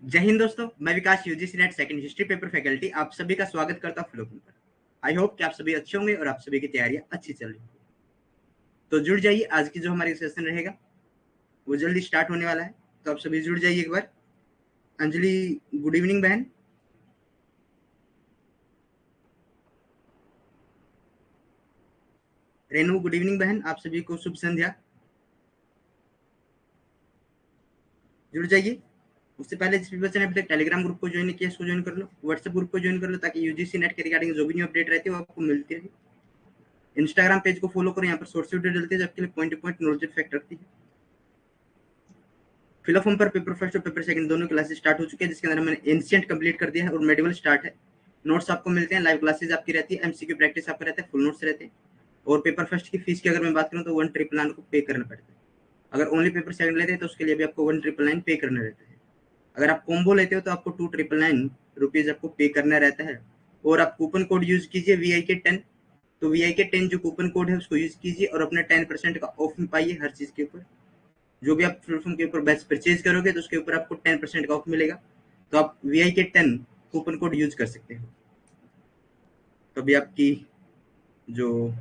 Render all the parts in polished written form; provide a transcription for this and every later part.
जय हिंद दोस्तों, मैं Vikas UGC NET second history paper faculty आप सभी का स्वागत करता हूँ फ्लोपिंग पर। आई होप कि आप सभी अच्छे होंगे और आप सभी की तैयारियां अच्छी चल रही होंगी। तो जुड़ जाइए, आज की जो हमारी सेशन रहेगा वो जल्दी स्टार्ट होने वाला है, तो आप सभी जुड़ जाइए एक बार। अंजलि, गुड इवनिंग बहन। रेनू, गुड इवनिंग बहन, आप सभी को शुभ संध्या। जुड़ जाइए। उससे पहले जिस भी बच्चे ने अभी तक टेलीग्राम ग्रुप को ज्वाइन नहीं किया, इसको ज्वाइन कर लो, व्हाट्सएप ग्रुप को ज्वाइन कर लो, ताकि यूजीसी नेट के रिगार्डिंग जो भी न्यू अपडेट रहती है वो आपको मिलती रहे। इंस्टाग्राम पेज को फॉलो करो, यहाँ पर शॉर्ट्स वीडियो डलती है, जबकि point two point knowledge fact रखती है। फिलअप फॉर्म पर पेपर फर्स्ट और पेपर सेकंड दोनों क्लासेस स्टार्ट हो चुके हैं, जिसके अंदर मैंने एंशिएंट कंप्लीट कर दिया है और मेडिवल स्टार्ट है। नोट्स आपको मिलते हैं, लाइव क्लासेस आपकी रहती है, एमसीक्यू प्रैक्टिस आपका रहता है, फुल नोट्स रहते हैं। और पेपर फर्स्ट की फीस की अगर मैं बात करूँ तो 1,999 को पे करना पड़ता है। अगर ओनली पेपर सेकंड लेते हैं तो उसके लिए भी आपको 1,999 पे करना रहता है। अगर आप कॉम्बो लेते हो तो आपको 2,999 रुपीज आपको पे करना रहता है। और आप कूपन कोड यूज कीजिए VIK10। तो VIK10 जो कूपन कोड है उसको यूज कीजिए और अपना 10% का ऑफ में पाइए हर चीज के ऊपर। जो भी आप प्लेटफॉर्म के ऊपर बैच परचेज करोगे तो उसके ऊपर आपको 10% का ऑफ मिलेगा। तो आप VIK10 कूपन कोड यूज कर सकते हो। तो अभी आपकी जो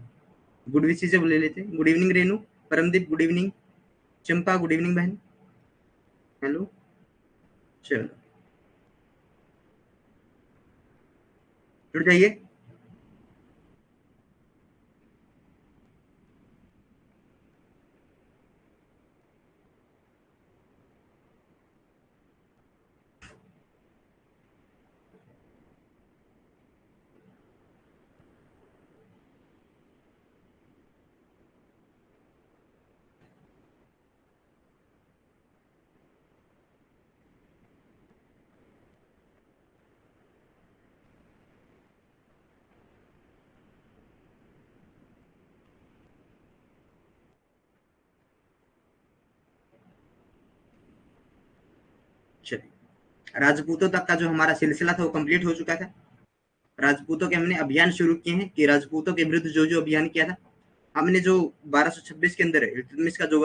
गुड विशेष है वो ले लेते हैं। Good evening Renu, Paramdeep good evening, Champa good evening बहन। हेलो, चलो जुड़ जाइए। चलिए, राजपूतों तक का जो हमारा सिलसिला था वो कंप्लीट हो चुका था। राजपूतों के हमने अभियान शुरू किए हैं कि राजपूतों के विरुद्ध जो जो अभियान किया था। हमने जो 1226 के अंदर इल्तुतमिश का जो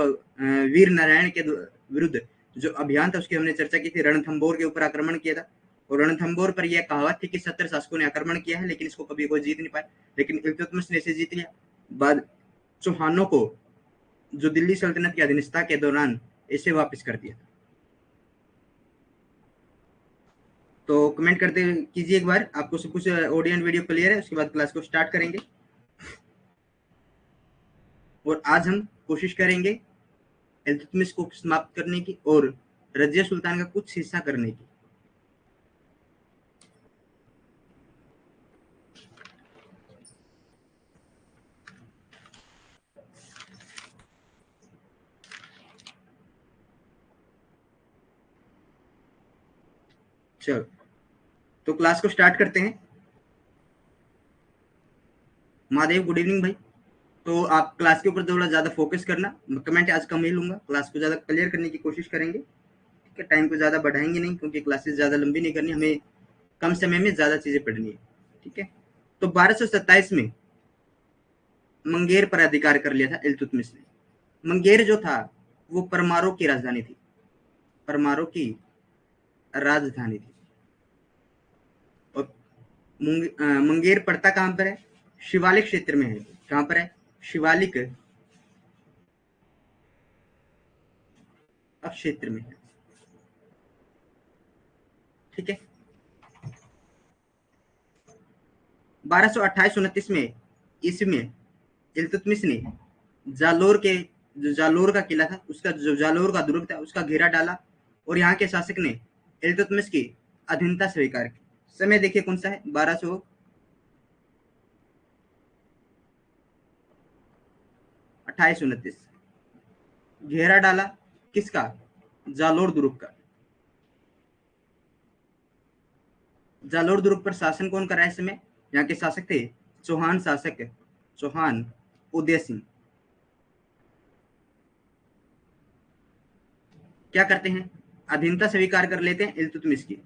वीर नारायण के विरुद्ध जो अभियान था उसकी हमने चर्चा की थी। रणथंबोर के ऊपर आक्रमण किया था और रणथंबोर पर यह कहावत थी कि 70 शासकों ने आक्रमण किया है लेकिन इसको कभी कोई जीत नहीं पाया, लेकिन इल्तुतमिश ने इसे जीत लिया। बाद चौहानों को जो दिल्ली सल्तनत की अधीनता के दौरान इसे वापस कर दिया। तो कमेंट करते कीजिए एक बार, आपको सब कुछ ऑडियो एंड वीडियो क्लियर है, उसके बाद क्लास को स्टार्ट करेंगे। और आज हम कोशिश करेंगे इल्तुतमिश को समाप्त करने की और रजिया सुल्तान का कुछ हिस्सा करने की। चलो, तो क्लास को स्टार्ट करते हैं। महादेव गुड इवनिंग भाई। तो आप क्लास के ऊपर थोड़ा ज्यादा फोकस करना, कमेंट आज कम ही लूंगा, क्लास को ज्यादा क्लियर करने की कोशिश करेंगे। ठीक है, टाइम को ज्यादा बढ़ाएंगे नहीं क्योंकि क्लासेस ज्यादा लंबी नहीं करनी, हमें कम समय में ज्यादा चीजें पढ़नी है। ठीक है, तो 1227 में मंगेर पर अधिकार कर लिया था इल्तुतमिश ने। मंगेर जो था वो परमारों की राजधानी थी, परमारों की राजधानी थी। और मंगेर पड़ता कहां पर है? शिवालिक क्षेत्र में है। कहां पर है? शिवालिक क्षेत्र में है। ठीक है, 1228-29 में ईस्वी में इल्तुतमिश ने जालोर के जो जालोर का किला था उसका जो जालोर का दुर्ग था उसका घेरा डाला और यहाँ के शासक ने इल्तुतमिश की अधीनता स्वीकार की। समय देखिए कौन सा है? 1228-29। घेरा डाला किसका? जालोर दुर्ग का। जालोर दुर्ग पर शासन कौन कर रहा है इस समय? यहाँ के शासक थे चौहान शासक, चौहान उदय सिंह। क्या करते हैं? अधीनता स्वीकार कर लेते हैं इल्तुतमिश की।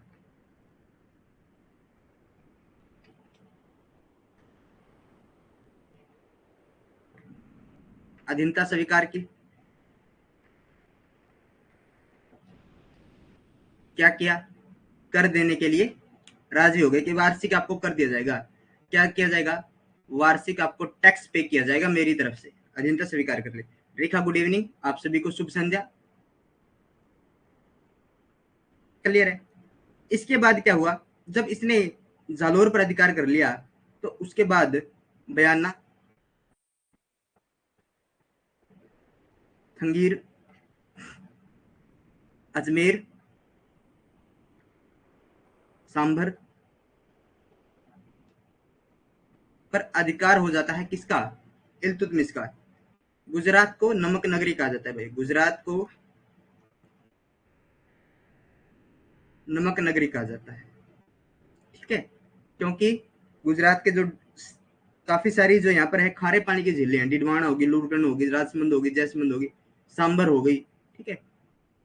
अधीनता स्वीकार की। क्या किया? कर देने के लिए राजी हो गए कि वार्षिक आपको कर दिया जाएगा। क्या किया जाएगा? वार्षिक आपको टैक्स पे किया जाएगा मेरी तरफ से। अधीनता स्वीकार कर ले। रेखा, गुड इवनिंग, आप सभी को शुभ संध्या। क्लियर है? इसके बाद क्या हुआ? जब इसने जालोर पर अधिकार कर लिया तो उसके बाद बयाना, थंगीर, अजमेर, सांभर पर अधिकार हो जाता है किसका? इल्तुतमिश का। गुजरात को नमक नगरी कहा जाता है भाई, गुजरात को नमक नगरी कहा जाता है। ठीक है, क्योंकि गुजरात के जो काफी सारी जो यहाँ पर है खारे पानी की झीलें हैं, डिडवाना होगी, लूरकन होगी, राजसमंद होगी, जैसमंद होगी, सांबर हो गई। ठीक है,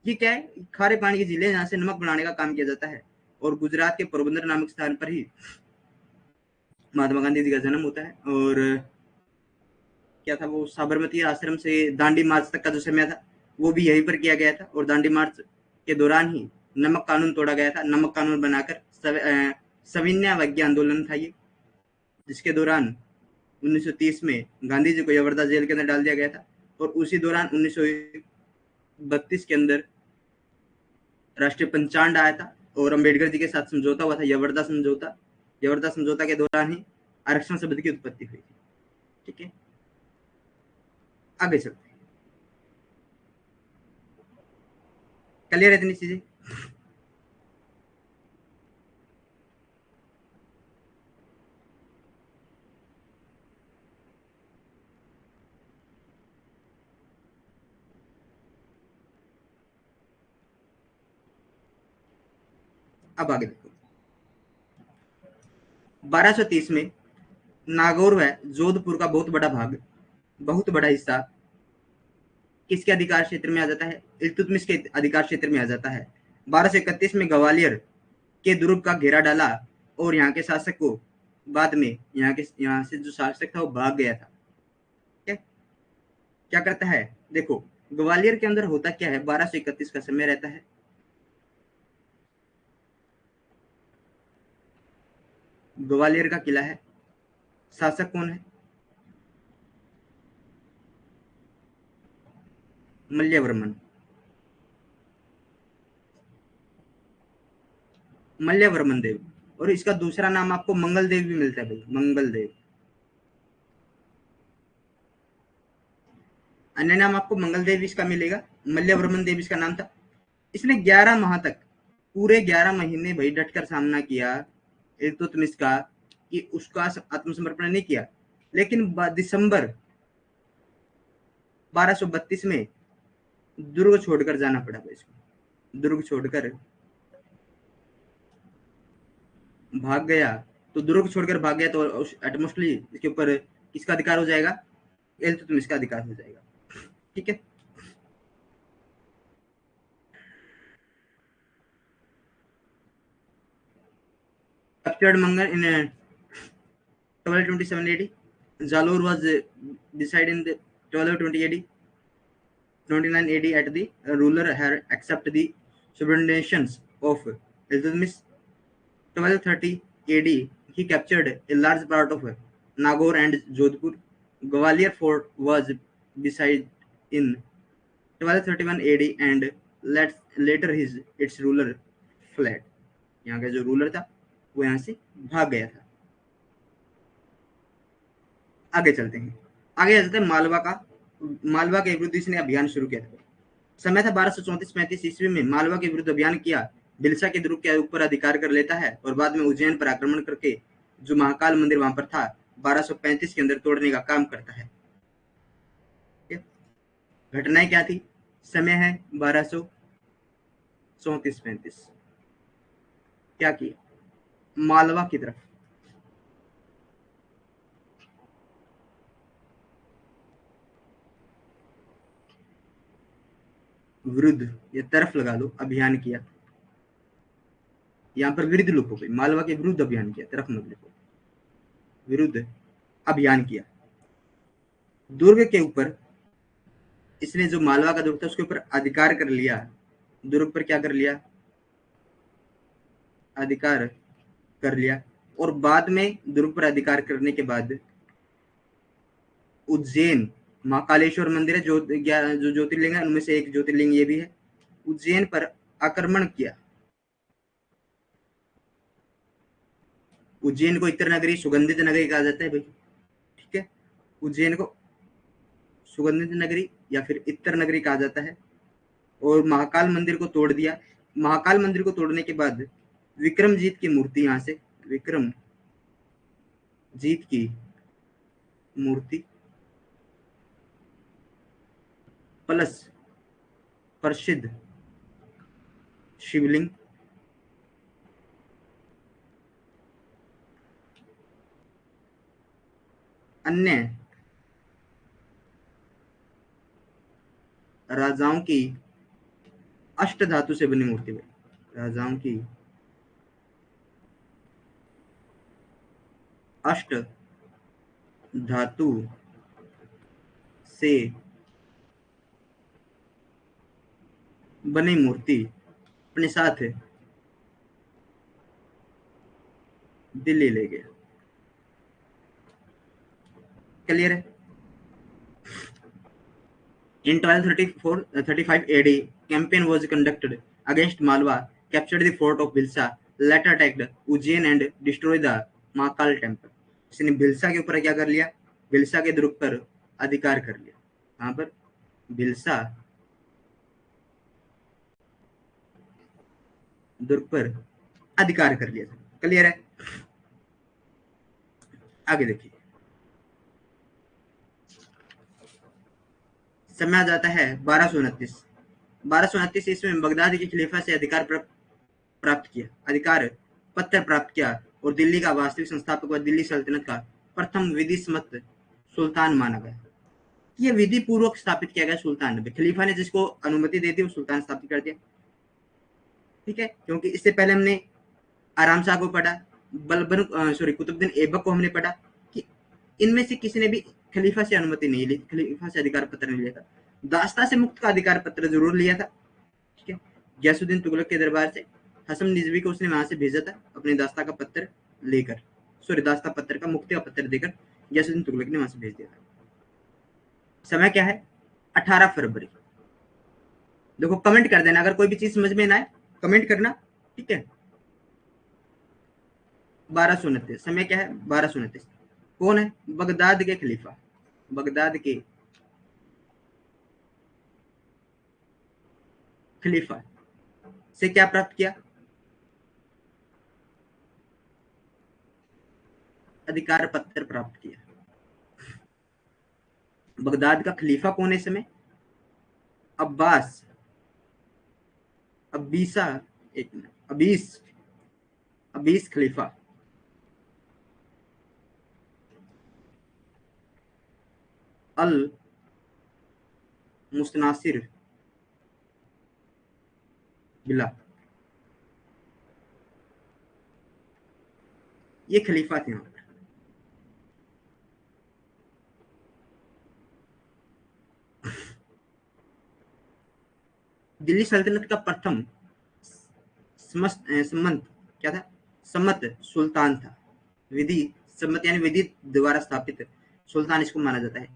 ये क्या है? खारे पानी की झीलें, यहाँ से नमक बनाने का काम किया जाता है। और गुजरात के पोरबंदर नामक स्थान पर ही महात्मा गांधी जी का जन्म होता है। और क्या था वो, साबरमती आश्रम से दांडी मार्च तक का जो समय था वो भी यहीं पर किया गया था। और दांडी मार्च के दौरान ही नमक कानून तोड़ा गया था। नमक कानून बनाकर सविनय अवज्ञा आंदोलन था ये, जिसके दौरान 1930 में गांधी जी को यवर्दा जेल के अंदर डाल दिया गया था। और उसी दौरान 1932 के अंदर राष्ट्रीय पंचांड आया था और अंबेडकर जी के साथ समझौता हुआ था, यवर्दा समझौता। यवर्दा समझौता के दौरान ही आरक्षण शब्द की उत्पत्ति हुई थी। ठीक है, आगे चलते हैं। क्लियर है इतनी चीजें? अब आगे देखो, 1230 में नागौर व जोधपुर का बहुत बड़ा भाग, बहुत बड़ा हिस्सा किसके अधिकार क्षेत्र में आ जाता है? इल्तुतमिश के अधिकार क्षेत्र में आ जाता है। 1231 में ग्वालियर के दुर्ग का घेरा डाला और यहाँ के शासक को, बाद में यहाँ से जो शासक था वो भाग गया था। क्या करता है? देखो, ग्वालियर के अंदर होता क्या है, 1231 का समय रहता है। ग्वालियर का किला है, शासक कौन है? मल्यवर्मन। मल्यवर्मन देव। और इसका दूसरा नाम आपको मंगल देव भी मिलता है भाई, मंगल देव। अन्य नाम आपको मंगल देव इसका मिलेगा, मल्यवर्मन देव इसका नाम था। इसने 11 माह तक, पूरे 11 महीने भाई डटकर सामना किया इल्तुतमिश का, कि उसका आत्मसमर्पण नहीं किया। लेकिन दिसंबर 1232 में दुर्ग छोड़कर जाना पड़ा भाई इसको। दुर्ग छोड़कर भाग गया, तो दुर्ग छोड़कर भाग गया तो ऑटोमेटिकली इसके ऊपर किसका अधिकार हो जाएगा? इल्तुतमिश का अधिकार हो जाएगा। ठीक है, captured Mangal in 1227 AD. Jalore was decided in the 1220 AD. 29 AD at the ruler had accepted the subordinations of Iltutmish. 1230 AD he captured a large part of Nagaur and Jodhpur. Gwalior fort was besieged in 1231 AD and later its ruler fled. यहाँ का जो ruler था वो यहाँ से भाग गया था। आगे चलते हैं, आगे चलते हैं मालवा का। मालवा के विरुद्ध इसने अभियान शुरू किया था। समय था 1234-35 ईस्वी में मालवा के विरुद्ध अभियान किया। बिलसा के दुर्ग के ऊपर अधिकार कर लेता है और बाद में उज्जैन पर आक्रमण करके जो महाकाल मंदिर वहां पर था 1235 के अंदर तोड़ने का काम करता है। घटनाएं क्या थी? समय है 1234-35। क्या किया? मालवा की तरफ विरुद्ध, ये तरफ लगा लो, अभियान किया। यहाँ पर विरुद्ध लिखो भाई, मालवा के विरुद्ध अभियान किया, तरफ मत लिखो, विरुद्ध अभियान किया। दुर्ग के ऊपर इसने, जो मालवा का दुर्ग था उसके ऊपर अधिकार कर लिया। दुर्ग पर क्या कर लिया? अधिकार कर लिया, और बाद में दुर्ग पर अधिकार करने के बाद उज्जैन, महाकालेश्वर मंदिर है जो ज्योतिर्लिंग है, उनमें से एक ज्योतिर्लिंग ये भी है, उज्जैन पर आक्रमण किया। उज्जैन को इत्र नगरी, सुगंधित नगरी कहा जाता है भाई, ठीक है। उज्जैन को सुगंधित नगरी या फिर इत्र नगरी कहा जाता है। और महाकाल मंदिर को तोड़ दिया। महाकाल मंदिर को तोड़ने के बाद विक्रमजीत की मूर्ति, यहां से विक्रमजीत की मूर्ति प्लस प्रसिद्ध शिवलिंग, अन्य राजाओं की अष्ट धातु से बनी मूर्ति है, राजाओं की अष्ट धातु से बनी मूर्ति अपने साथ दिल्ली ले गया। क्लियर है? In 1235 AD, campaign was conducted against Malwa, captured the fort of Bhilsa, later attacked Ujjain and destroyed the Mahakal temple. इसने भिल्सा के ऊपर क्या कर लिया? भिल्सा के दुर्ग पर अधिकार कर लिया। यहाँ पर भिल्सा दुर्ग पर अधिकार कर लिया। क्लियर है? आगे देखिए, समय आ जाता है 1229 ईस्वी में बगदाद के खलीफा से अधिकार पत्र प्राप्त किया और दिल्ली का वास्तविक संस्थापक व दिल्ली सल्तनत का प्रथम विधि सम्मत सुल्तान माना गया। यह विधि पूर्वक स्थापित किया गया सुल्तान ने, खलीफा ने जिसको अनुमति दे दी वो सुल्तान स्थापित कर दिया। ठीक है, क्योंकि इससे पहले हमने आराम शाह को पढ़ा, कुतुबुद्दीन ऐबक को हमने पढ़ा कि इनमें से किसी ने भी खलीफा से अनुमति नहीं ली, खलीफा से अधिकार पत्र नहीं लिया था। दास्ता से मुक्त का अधिकार पत्र जरूर लिया था। ठीक है, गयासुद्दीन तुगलक के दरबार से हसन निजवी को उसने वहां से भेजा था अपने दास्ता का पत्र लेकर, दास्ता पत्र का मुक्ति का पत्र देकर गयासुद्दीन तुगलक ने वहां से भेज दिया था। समय क्या है? 18 फरवरी। देखो कमेंट कर देना अगर कोई भी चीज समझ में ना आए, कमेंट करना। ठीक है, 1229। समय क्या है? 1229। कौन है? बगदाद के खलीफा, बगदाद के खलीफा से क्या प्राप्त किया? अधिकार पत्र प्राप्त किया। बगदाद का खलीफा कौन है इस समय? अब्बास, अबीसा, एक मिनट, अबीस खलीफा। अल मुस्तनासिर बिला, ये खलीफा थे यहाँ पर। दिल्ली सल्तनत का प्रथम सम्मत क्या था? सम्मत सुल्तान था। विधि सम्मत यानी विधि द्वारा स्थापित सुल्तान इसको माना जाता है।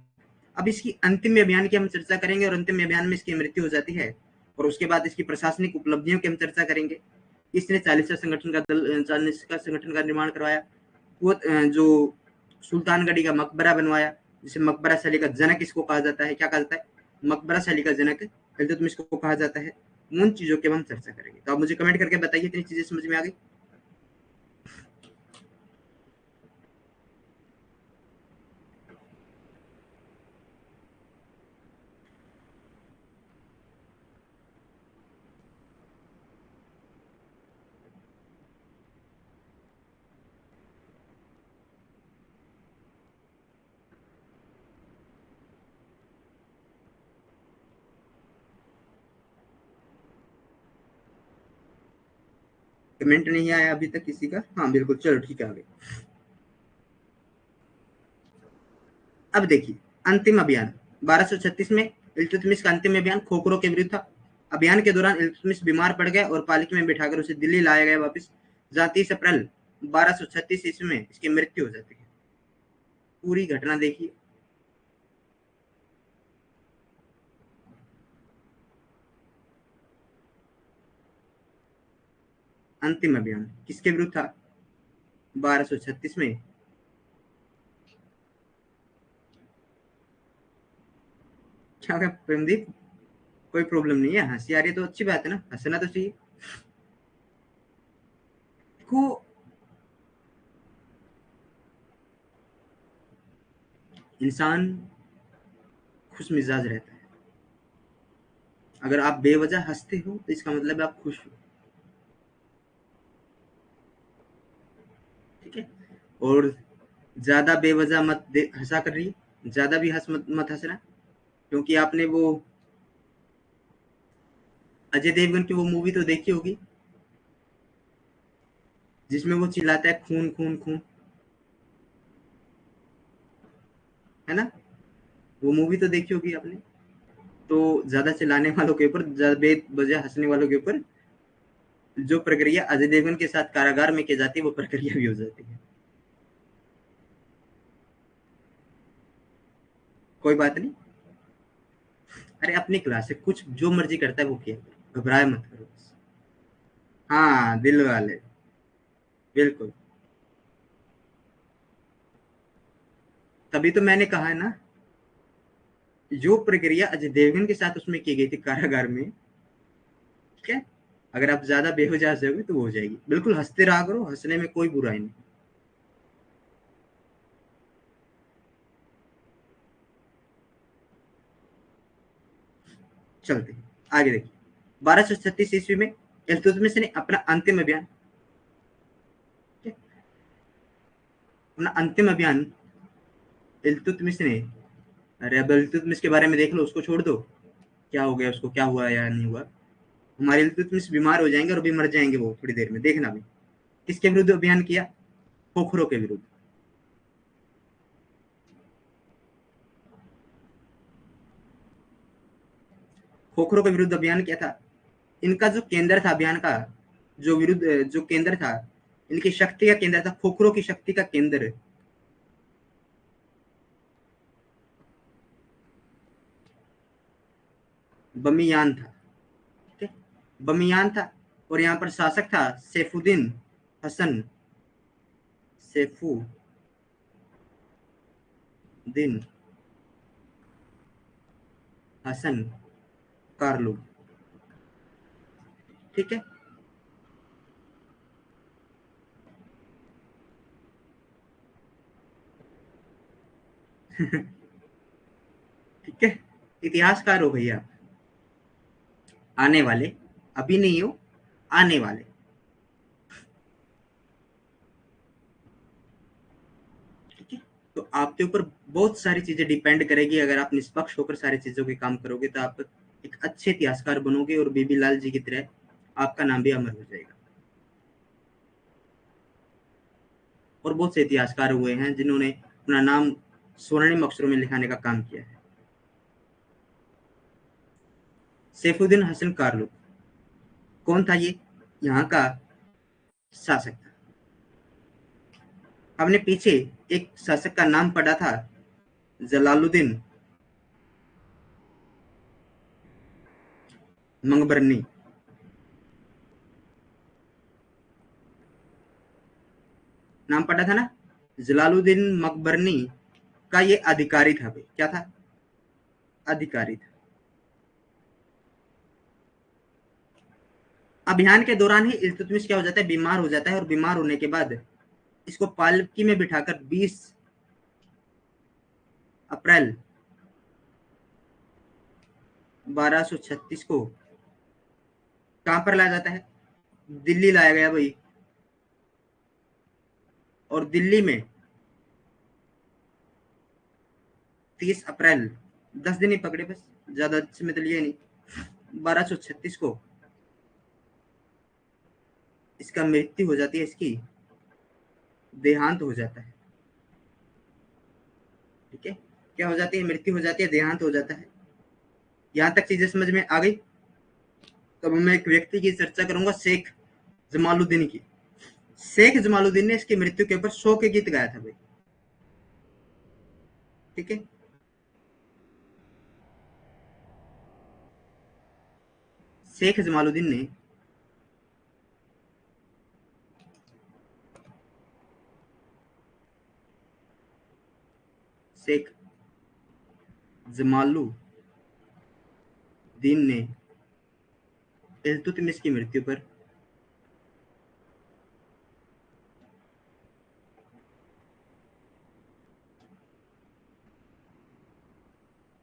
अब इसकी अंतिम अभियान की हम चर्चा करेंगे और अंतिम अभियान में इसकी मृत्यु हो जाती है और उसके बाद इसकी प्रशासनिक उपलब्धियों की हम चर्चा करेंगे। इसने 40 संगठन का निर्माण करवाया। वो जो सुल्तानगढ़ी का मकबरा बनवाया, जिसे मकबरा शैली का जनक इसको कहा जाता है। क्या कहा जाता है? मकबरा शैली का जनक इल्तुतमिश को कहा जाता है। उन चीजों की हम चर्चा करेंगे। तो आप मुझे कमेंट करके बताइए इतनी चीजें समझ में आ गई? कमेंट नहीं आया अभी तक किसी का? हाँ बिल्कुल, चलो ठीक है। आगे अब देखिए, अंतिम अभियान 1236 में इल्तुतमिश का अंतिम अभियान खोखरों के विरुद्ध था। अभियान के दौरान इल्तुतमिश बीमार पड़ गया और पालकी में बिठाकर उसे दिल्ली लाया गया वापस, जहाँ 30 अप्रैल 1236 में इसकी मृत्यु हो जाती है। पूरी घटना देखिए। अंतिम अभियान किसके विरुद्ध था? 1236 में। क्या होगा प्रेमदीप? कोई प्रॉब्लम नहीं है, हंसी आ रही है तो अच्छी बात है ना, हंसना तो चाहिए। देखो, इंसान खुश मिजाज रहता है। अगर आप बेवजह हंसते हो तो इसका मतलब आप खुश हो। ठीक है। और ज्यादा बेवजह मत हंसा कर रही है, ज्यादा भी मत हंसना। क्योंकि आपने वो अजय देवगन की वो मूवी तो देखी होगी जिसमें वो चिल्लाता है खून खून खून, है ना? वो मूवी तो देखी होगी आपने। तो ज्यादा चिल्लाने वालों के ऊपर, ज्यादा बेवजह हंसने वालों के ऊपर जो प्रक्रिया अजय देवगन के साथ कारागार में की जाती है वो प्रक्रिया भी हो जाती है। कोई बात नहीं। अरे अपनी क्लास है, कुछ जो मर्जी करता है वो किया, घबराए मत करो। हाँ, दिल वाले, बिल्कुल। तभी तो मैंने कहा है ना, जो प्रक्रिया अजय देवगन के साथ उसमें की गई थी कारागार में, ठीक है, अगर आप ज्यादा बेवजह हंसोगे तो वो हो जाएगी। बिल्कुल हंसते रहा करो, हंसने में कोई बुराई नहीं। चलते हैं आगे। देखिए 1236 ईस्वी में इल्तुतमिश ने अपना अंतिम अभियान, अपना अंतिम अभियान इल्तुतमिश ने, अरे अब इल्तुतमिश के बारे में देख लो, उसको छोड़ दो। क्या हो गया उसको, क्या हुआ या नहीं हुआ। हमारे इल्तुतमिश बीमार हो जाएंगे और अभी मर जाएंगे वो थोड़ी देर में, देखना भी। किसके विरुद्ध अभियान किया? खोखरों के विरुद्ध। खोखरों के विरुद्ध अभियान क्या था? इनका जो केंद्र था अभियान का, जो केंद्र था, इनकी शक्ति का केंद्र था, खोखरों की शक्ति का केंद्र बमियान था। ठीक है, बमियान था। और यहाँ पर शासक था सैफुद्दीन हसन, सैफुद्दीन हसन कारलू। ठीक है। ठीक है, इतिहासकार हो भैया, आने वाले, अभी नहीं हो, आने वाले। ठीक है। तो आपके ऊपर बहुत सारी चीजें डिपेंड करेगी। अगर आप निष्पक्ष होकर सारी चीजों के काम करोगे तो आप एक अच्छे इतिहासकार बनोगे और बीबी लाल जी की तरह आपका नाम भी अमर हो जाएगा। और बहुत से इतिहासकार हुए हैं जिन्होंने अपना नाम स्वर्णिम अक्षरों में लिखाने का काम किया है। सैफुद्दीन हसन कारलू कौन था? ये यहाँ का शासक था। हमने पीछे एक शासक का नाम पढ़ा था, जलालुद्दीन मंगबरनी। नाम पढ़ा था ना, जलालुद्दीन मकबरनी का ये अधिकारी था भाई। क्या था? अधिकारी था। अभियान के दौरान ही इल्तुतमिश क्या हो जाता है, बीमार हो जाता है। और बीमार होने के बाद इसको पालकी में बिठाकर 20 अप्रैल 1236 को कहां पर लाया जाता है? दिल्ली लाया गया भाई। और दिल्ली में 30 अप्रैल, 10 दिन ही पकड़े बस, ज्यादा समय तो लिए नहीं, 1236 को इसका मृत्यु हो जाती है, इसकी देहांत हो जाता है। ठीक है, क्या हो जाती है? मृत्यु हो जाती है, देहांत हो जाता है। यहां तक चीजें समझ में आ गई। तब मैं एक व्यक्ति की चर्चा करूंगा, शेख जमालुद्दीन की। शेख जमालुद्दीन ने इसकी मृत्यु के ऊपर शोक के गीत गाया था भाई। ठीक है, शेख जमालुद्दीन ने शेख जमालुद्दीन ने इल्तुतमिश की मृत्यु पर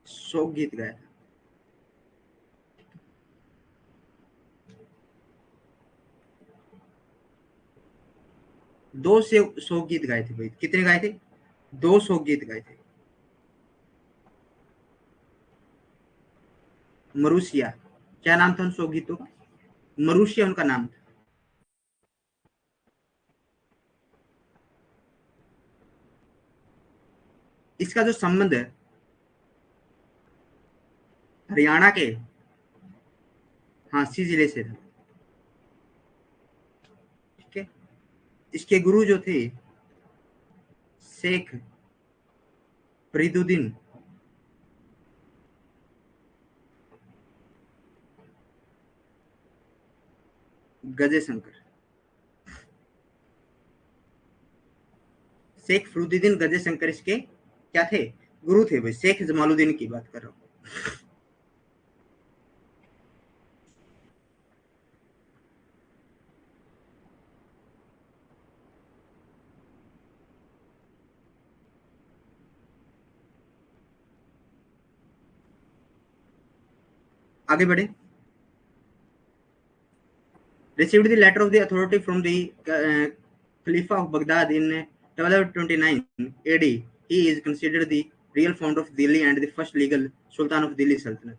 शोक गीत गाया था। दो से शोक गीत गाए थे भाई। कितने गाए थे? दो शोक गीत गाए थे। मरुशिया, क्या नाम था उन शोक गीतों का? मरुशिया उनका नाम था। इसका जो संबंध है हरियाणा के हाँसी जिले से था। ठीक है, इसके गुरु जो थे शेख फरीदुद्दीन गजे शंकर। शेख फरीदुद्दीन गजे शंकर इसके क्या थे? गुरु थे भाई। शेख जमालुद्दीन की बात कर रहा हूँ। आगे बढ़े। received the letter of the authority from the Khalifa of Baghdad in 1229 AD. He is considered the real founder of Delhi and the first legal Sultan of Delhi Sultanate.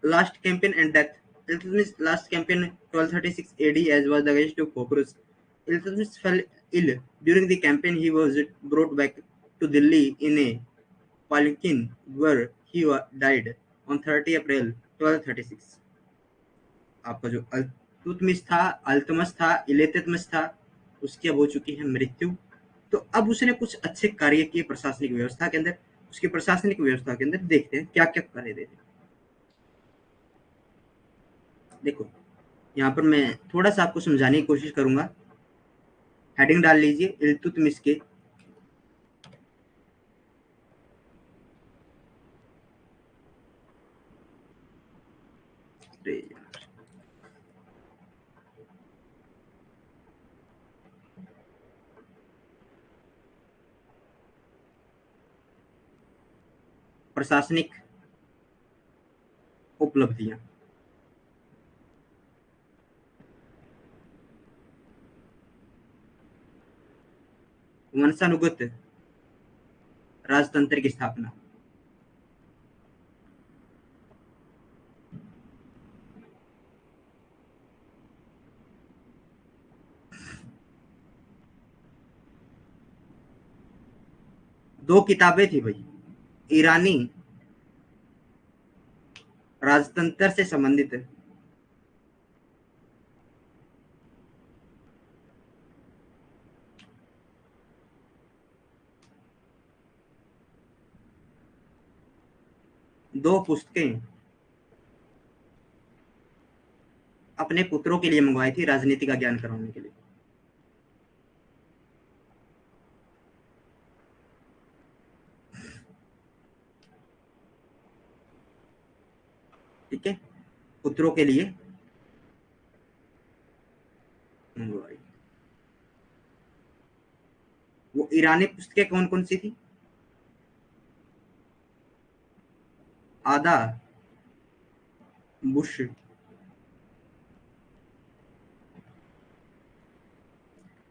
Last campaign and death. Iltutmish last campaign 1236 AD as was the guest of Khokruz. Iltutmish fell ill. During the campaign he was brought back to Delhi in a palanquin where he died on 30 April 1236. आपका जो अल्तुतमिश था, अल्तमश था, इलेतुतमिश था, उसकी अब हो चुकी है मृत्यु। तो अब उसने कुछ अच्छे कार्य किए प्रशासनिक व्यवस्था के अंदर। उसकी प्रशासनिक व्यवस्था के अंदर देखते हैं क्या क्या कार्य देते हैं। देखो, यहाँ पर मैं थोड़ा सा आपको समझाने की कोशिश करूंगा। हेडिंग डाल लीजिए इल्तुतमिश के प्रशासनिक उपलब्धियां। वंशानुगत राजतंत्र की स्थापना। दो किताबें थी भाई, ईरानी राजतंत्र से संबंधित। दो पुस्तकें अपने पुत्रों के लिए मंगवाई थी राजनीति का ज्ञान करवाने के लिए। ठीक है, पुत्रों के लिए मंगवाई। वो ईरानी पुस्तकें कौन कौन सी थी? आदा बुश,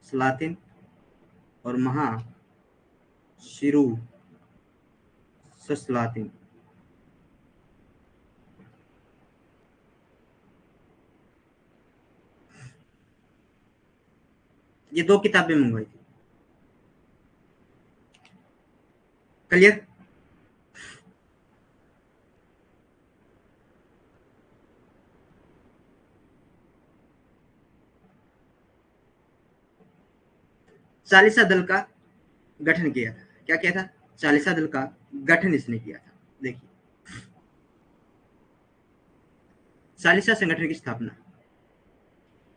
सलातिन और महा शिरू सलातिन। ये दो किताबें मंगवाई थी। क्लियर? चालीसा दल का गठन किया था। क्या किया था? चालीसा दल का गठन इसने किया था। देखिए, चालीसा संगठन की स्थापना।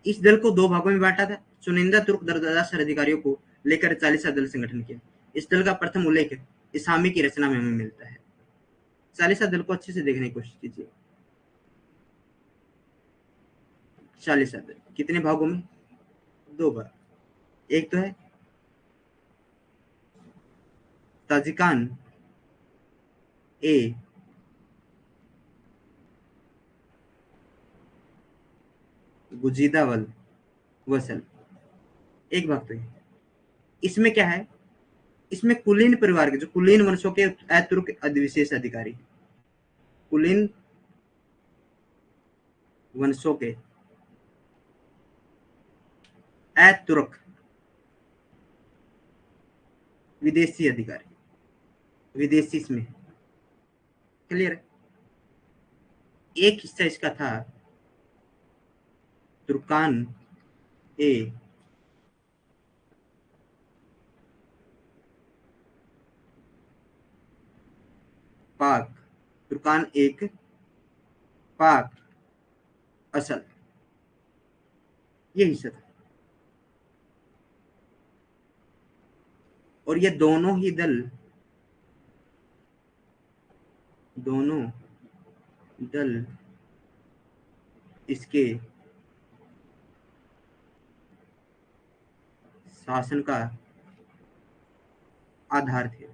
इस दल को दो भागों में बांटा था। चुनिंदा तुर्क दरदार अधिकारियों को लेकर चालीसा दल संगठन किया। इस दल का प्रथम उल्लेख इसामी की रचना में हमें मिलता है। चालीसा दल को अच्छे से देखने की कोशिश कीजिए। चालीसा दल कितने भागों में? दो भाग। एक तो है ताजिकान ए, गुजीदावल वसल, एक भाग तो है। इसमें क्या है? इसमें कुलीन परिवार के, जो कुलीन वंशों के अतुर्क विशेष अधिकारी, कुलीन वंशों के अतुर्क विदेशी अधिकारी, विदेशी इसमें क्लियर है। एक हिस्सा इसका था तुर्कान ए, पाक, तुर्कान एक, पाक असल, ये हिस्सा था। और ये दोनों ही दल, दोनों दल इसके शासन का आधार थे।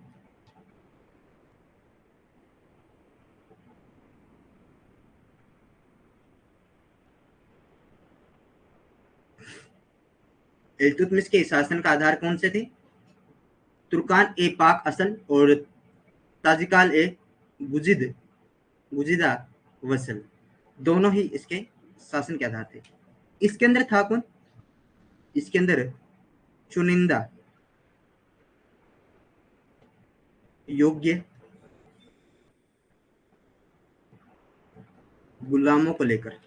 इल्तुतमिश के शासन का आधार कौन से थे? तुर्कान ए पाक असल और ताजिकाल ए गुजिद, गुजिदा वसल, दोनों ही इसके शासन के आधार थे। इसके अंदर था कौन? इसके अंदर चुनिंदा योग्य गुलामों को लेकर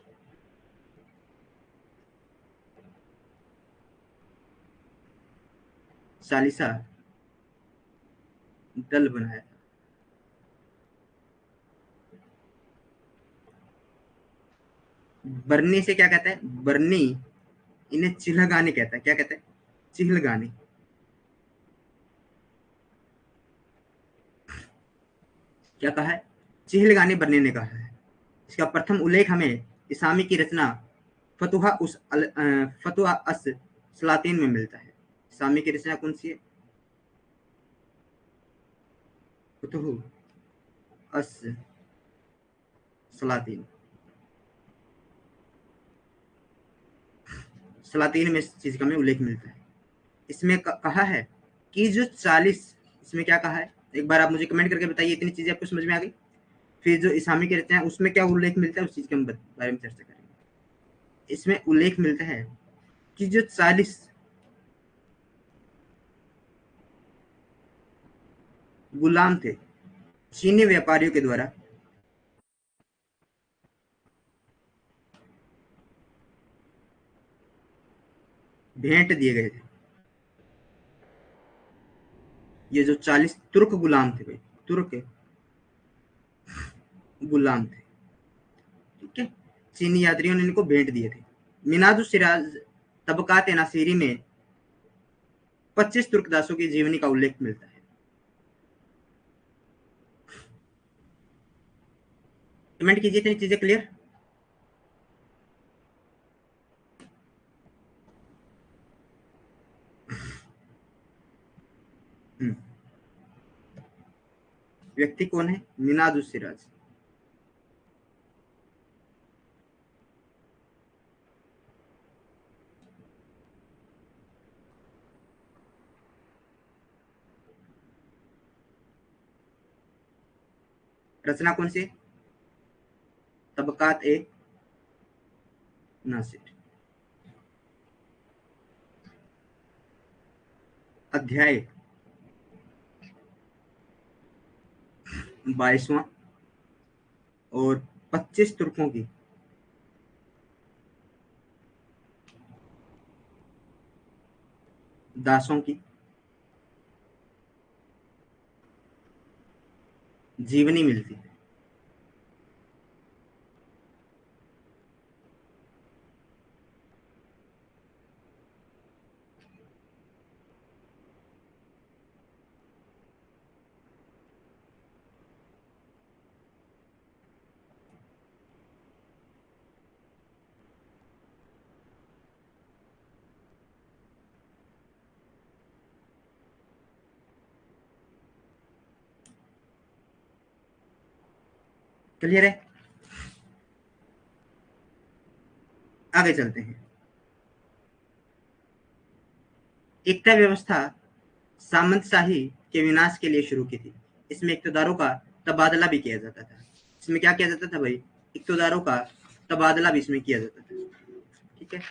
चालीसा दल बनाया था। बर्नी से क्या कहता है? बर्नी इन्हें चिल्हगाने कहता है। क्या कहता है? चिल्हगाने। क्या कहा है? चिल्हगाने बर्नी ने कहा है। इसका प्रथम उल्लेख हमें इसामी की रचना फतुहा अस सलातीन में मिलता है। इसामी की रचना कौन सी है? फतुह अस सलातीन, सलातीन में इस चीज का हमें उल्लेख मिलता है। इसमें कहा है कि जो 40, इसमें क्या कहा है? एक बार आप मुझे कमेंट करके बताइए, इतनी चीजें आपको समझ में आ गई? फिर जो इस्लामी की रचना है उसमें क्या उल्लेख मिलता है, उस चीज के हम बारे में चर्चा करेंगे। इसमें उल्लेख मिलता है कि जो 40 गुलाम थे चीनी व्यापारियों के द्वारा भेंट दिए गए थे। ये जो 40 तुर्क गुलाम थे भाई, तुर्क गुलाम थे, ठीक है, चीनी यात्रियों ने इनको भेंट दिए थे। मिनादु सिराज तबकात नासिरी में 25 तुर्कदासों की जीवनी का उल्लेख मिलता है। कमेंट कीजिए, इतनी चीजें क्लियर? व्यक्ति कौन है? मिनादु सिराज। रचना कौन सी? तबकात ए नासिर। अध्याय 22वां और 25 तुर्कों की दासों की जीवनी मिलती है। क्लियर है? आगे चलते हैं। एकता व्यवस्था सामंतशाही के विनाश के लिए शुरू की थी। इसमें इक्तदारों का तबादला भी किया जाता था। इसमें क्या किया जाता था भाई? इक्तदारों का तबादला भी इसमें किया जाता था। ठीक है।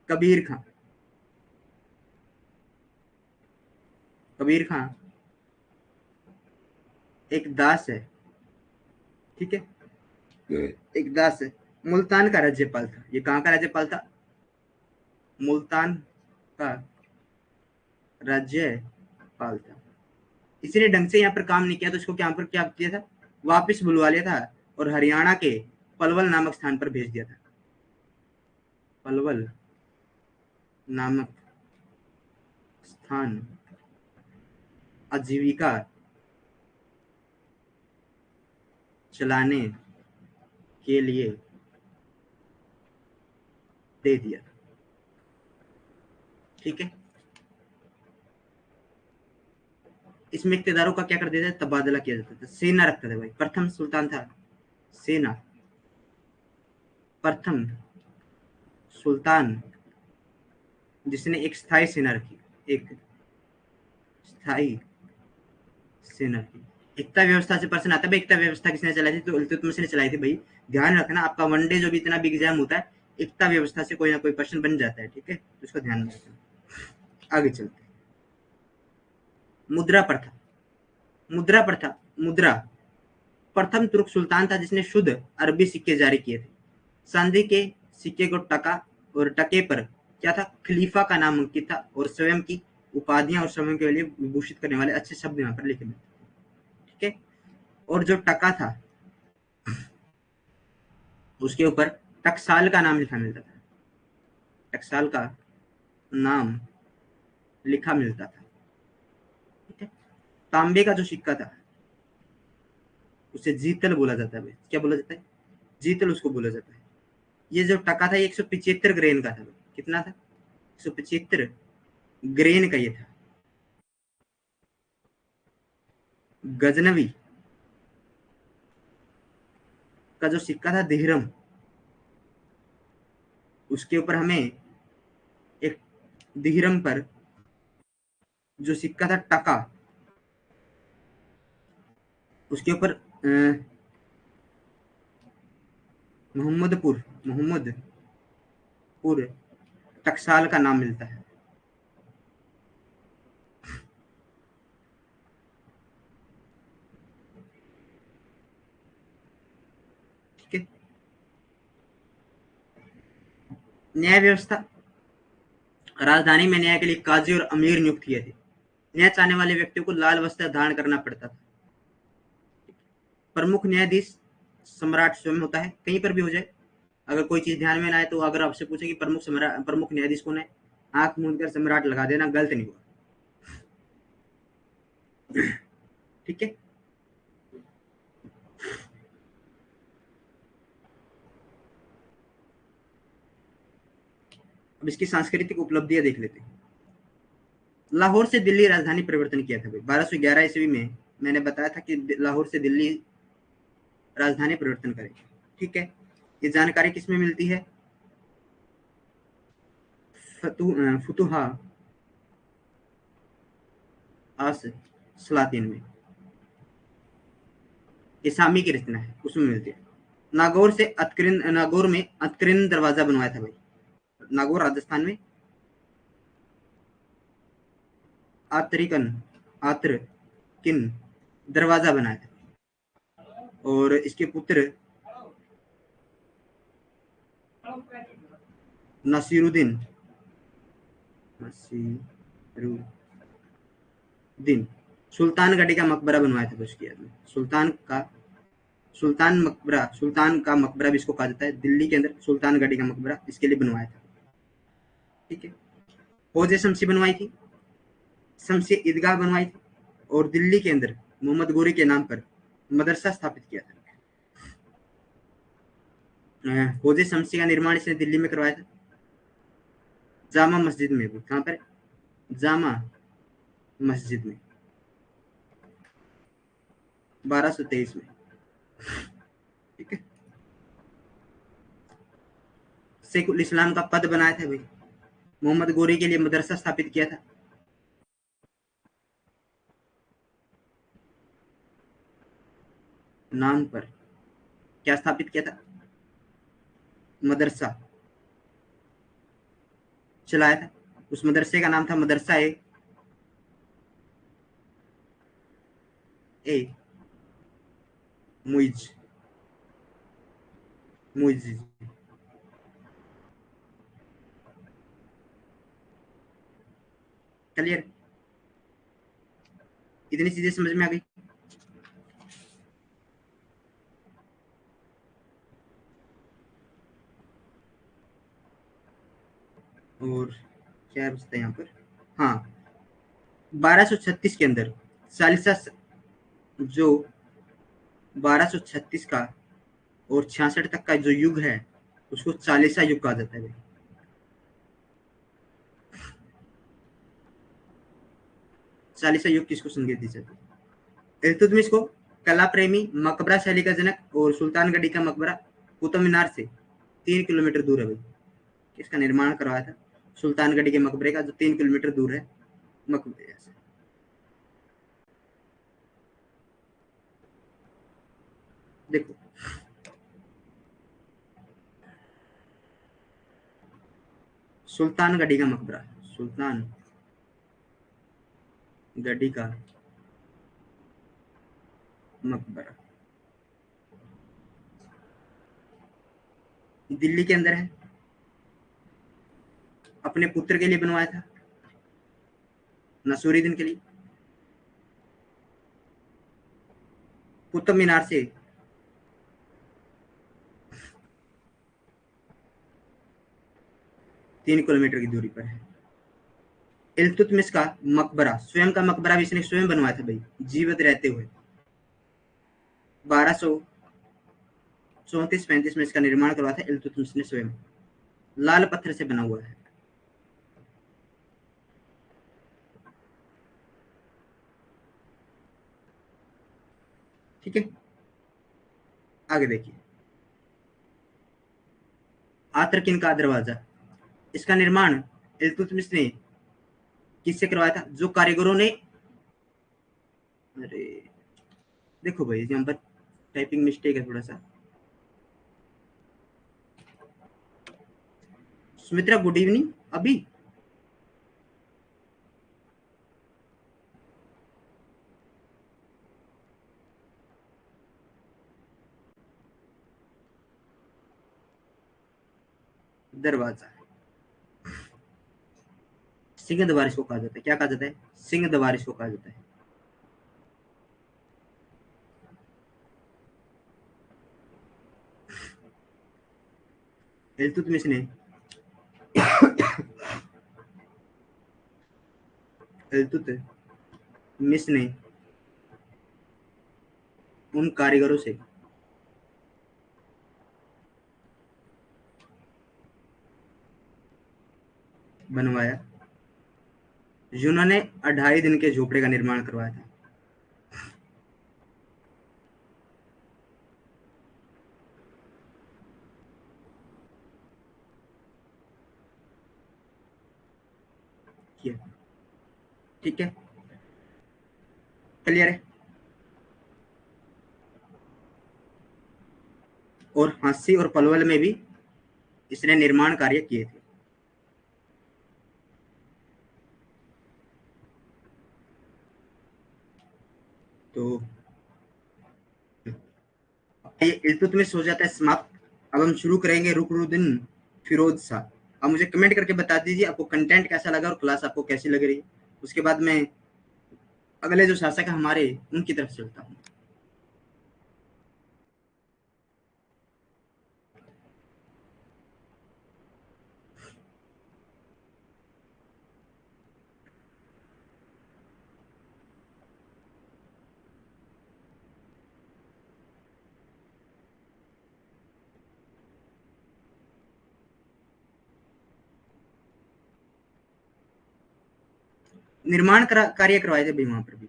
कबीर खां, कबीर खां एक दास है। ठीक है, एक दास है, मुल्तान का राज्यपाल था। ये कहाँ का राज्यपाल था? मुल्तान का राज्यपाल था। किसी ने ढंग से यहाँ पर काम नहीं किया तो इसको यहाँ पर क्या किया था? वापस बुलवा लिया था और हरियाणा के पलवल नामक स्थान पर भेज दिया था। पलवल नामक स्थान आजीविका चलाने के लिए दे दिया। ठीक है। इसमें इक्तेदारों का क्या कर देता था? तबादला किया जाता था। सेना रखता था भाई। प्रथम सुल्तान था सेना, प्रथम सुल्तान जिसने एक स्थायी सेना रखी, एक स्थायी सेना रखी। एकता व्यवस्था से प्रश्न आता है भाई, एकता व्यवस्था किसने चलाई थी? तो इल्तुतमिश ने चलाई थी भाई। ध्यान रखना, आपका वनडे जो भी इतना बिग एग्जाम होता है, एकता व्यवस्था से कोई ना कोई प्रश्न बन जाता है। ठीक है, तो इसको ध्यान में रखना। आगे चलते हैं। मुद्रा प्रथा, मुद्रा प्रथा, मुद्रा प्रथम तुर्क सुल्तान था जिसने शुद्ध अरबी सिक्के जारी किए थे। सांधी के सिक्के को टका और टके पर क्या था? खलीफा का नाम अंकित था और स्वयं की उपाधियां और समय के लिए विभूषित करने वाले अच्छे शब्द यहाँ पर लिखे हुए। ठीक है। और जो टका था उसके ऊपर टकसाल का नाम लिखा मिलता था। टकसाल का नाम लिखा मिलता था। ठीक है। तांबे का जो सिक्का था उसे जीतल बोला जाता है। क्या बोला जाता है? जीतल उसको बोला जाता है। ये जो टका था ये 175 ग्रेन का था। कितना था? 175 ग्रेन का ये था। गजनवी का जो सिक्का था दिहरम, उसके ऊपर हमें एक दिहरम पर जो सिक्का था टका, उसके ऊपर मोहम्मदपुर, मोहम्मदपुर टकसाल का नाम मिलता है। ठीक है। न्याय व्यवस्था, राजधानी में न्याय के लिए काजी और अमीर नियुक्त किए थे। न्याय चाहने वाले व्यक्तियों को लाल वस्त्र धारण करना पड़ता था। प्रमुख न्यायाधीश सम्राट स्वयं होता है, कहीं पर भी हो जाए। अगर कोई चीज ध्यान में ना आए तो अगर आपसे पूछे कि प्रमुख न्यायाधीश कौन है, आंख मूंद कर सम्राट लगा देना, गलत नहीं हुआ। ठीक है। अब इसकी सांस्कृतिक उपलब्धियां देख लेते हैं। लाहौर से दिल्ली राजधानी परिवर्तन किया था भाई 1211 ईस्वी में। मैंने बताया था कि लाहौर से दिल्ली राजधानी परिवर्तन करेगी। ठीक है। ये जानकारी किसमें मिलती है? फतुहा आस सलातीन में। ये सामी की रचना है, उसमें मिलती है। नागौर में अतकरिन दरवाजा बनवाया था भाई। नागौर राजस्थान में आतरिकन आत्र किन दरवाजा बनाया था। और इसके पुत्र नसीरुद्दीन नसीरुद्दीन सुल्तानगढ़ी का मकबरा बनवाया था उसकी याद में। सुल्तान का मकबरा भी इसको कहा जाता है। दिल्ली के अंदर सुल्तानगढ़ी का मकबरा इसके लिए बनवाया था। ठीक है, हौज शमसी बनवाई थी, शमसी ईदगाह बनवाई थी, और दिल्ली के अंदर मोहम्मद गोरी के नाम पर मदरसा स्थापित किया था। हौज शमसी का निर्माण इसने दिल्ली में करवाया था, जामा मस्जिद में भी। कहाँ पर? जामा मस्जिद में 1223 में। ठीक है, शेखुल इस्लाम का पद बनाया था भाई, मोहम्मद गोरी के लिए मदरसा स्थापित किया था। नाम पर क्या स्थापित किया था? मदरसा चलाया था। उस मदरसे का नाम था मदरसा ए मुइज मुइज। क्लियर? इतनी चीजें समझ में आ गई? और क्या बचता है यहाँ पर? हाँ, 1236 के अंदर सालिसा, जो 1236 का और 66 तक का जो युग है उसको चालीसा युग कहा जाता है। चालीसा युग किसको संकेत दी जाती है? इल्तुतमिश को कला प्रेमी, मकबरा शैली का जनक और सुल्तानगढ़ी का मकबरा कुतुब मीनार से 3 किलोमीटर दूर है भाई। किसका निर्माण करवाया था? सुल्तानगढ़ी के मकबरे का, जो 3 किलोमीटर दूर है मकबरे से। देखो, सुल्तानगढ़ी का मकबरा, सुल्तान गढ़ी का मकबरा दिल्ली के अंदर है। अपने पुत्र के लिए बनवाया था, नसूरुद्दीन के लिए। कुतुब मीनार से 3 किलोमीटर की दूरी पर है। इल्तुतमिश का मकबरा, स्वयं का मकबरा भी इसने स्वयं बनवाया था भाई, जीवित रहते हुए। 1234-35 में इसका निर्माण करवाया था इल्तुतमिश ने स्वयं। लाल पत्थर से बना हुआ है। ठीक है, आगे देखिए। आतरकिन का दरवाजा, इसका निर्माण इल्तुतमिश ने किससे करवाया था? जो कारीगरों ने, अरे देखो भाई यहाँ पर टाइपिंग मिस्टेक है थोड़ा सा। Sumitra good evening. अभी दरवाजा, सिंह दरबार इसको कहा जाता है। क्या कहा जाता है? सिंह दरबार इसको कहा जाता है। इल्तुतमिश ने इल्तुतमिश ने उन कारीगरों से बनवाया जिन्होंने 2.5 दिन के झोपड़े का निर्माण करवाया था। ठीक है, क्लियर है? और हांसी और पलवल में भी इसने निर्माण कार्य किए थे। तो ये इल्तुतमिश हो जाता है समाप्त। अब हम शुरू करेंगे रुकनुद्दीन फिरोज शाह। आप मुझे कमेंट करके बता दीजिए आपको कंटेंट कैसा लगा और क्लास आपको कैसी लग रही है। उसके बाद मैं अगले जो शासक है हमारे उनकी तरफ चलता हूँ। निर्माण कार्य करवाए थे भाई वहां पर भी।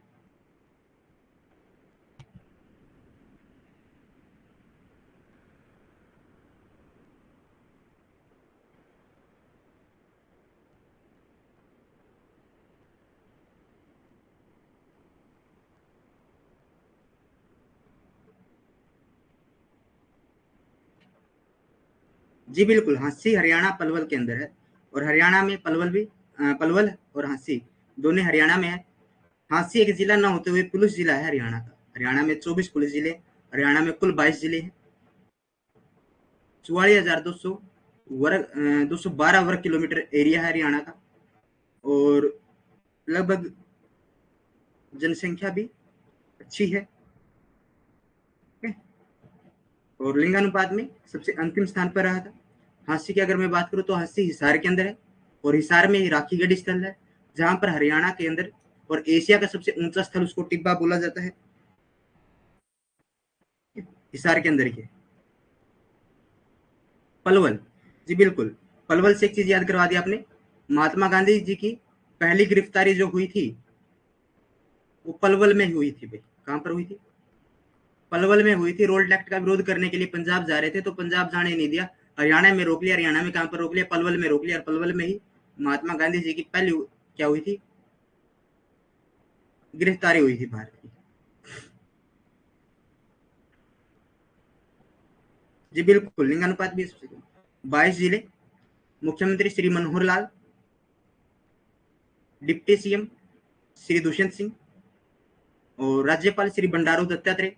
जी बिल्कुल, हाँसी हरियाणा पलवल के अंदर है और हरियाणा में पलवल भी पलवल और हाँसी दोनों हरियाणा में है। हाँसी एक जिला ना होते हुए पुलिस जिला है हरियाणा का। हरियाणा में 24 पुलिस जिले, हरियाणा में कुल 22 जिले हैं। 44,200 वर्ग 212 वर्ग किलोमीटर एरिया है हरियाणा का और लगभग जनसंख्या भी अच्छी है। और लिंगानुपात में सबसे अंतिम स्थान पर रहा था। हाँसी की अगर मैं बात करूँ तो हाँसी हिसार के अंदर है और हिसार में ही राखी गढ़ स्थल है जहां पर हरियाणा के अंदर और एशिया का सबसे ऊंचा स्थल उसको टिब्बा बोला जाता है, हिसार के अंदर ही है। पलवल, जी बिल्कुल, पलवल से एक चीज याद करवा दी आपने। महात्मा गांधी जी की पहली गिरफ्तारी जो हुई थी वो पलवल में हुई थी भाई। कहां पर हुई थी? पलवल में हुई थी। रोड एक्ट का विरोध करने के लिए पंजाब जा रहे थे तो पंजाब जाने नहीं दिया, हरियाणा में रोक लिया। हरियाणा में कहां पर रोक लिया? पलवल में रोक लिया और पलवल में ही महात्मा गांधी जी की पहली क्या हुई थी? गिरफ्तारी हुई थी भारत की। जी बिल्कुल, लिंगानुपात भी 22 जिले, मुख्यमंत्री श्री मनोहर लाल, डिप्टी सीएम श्री दुष्यंत सिंह और राज्यपाल श्री बंडारू दत्तात्रेय,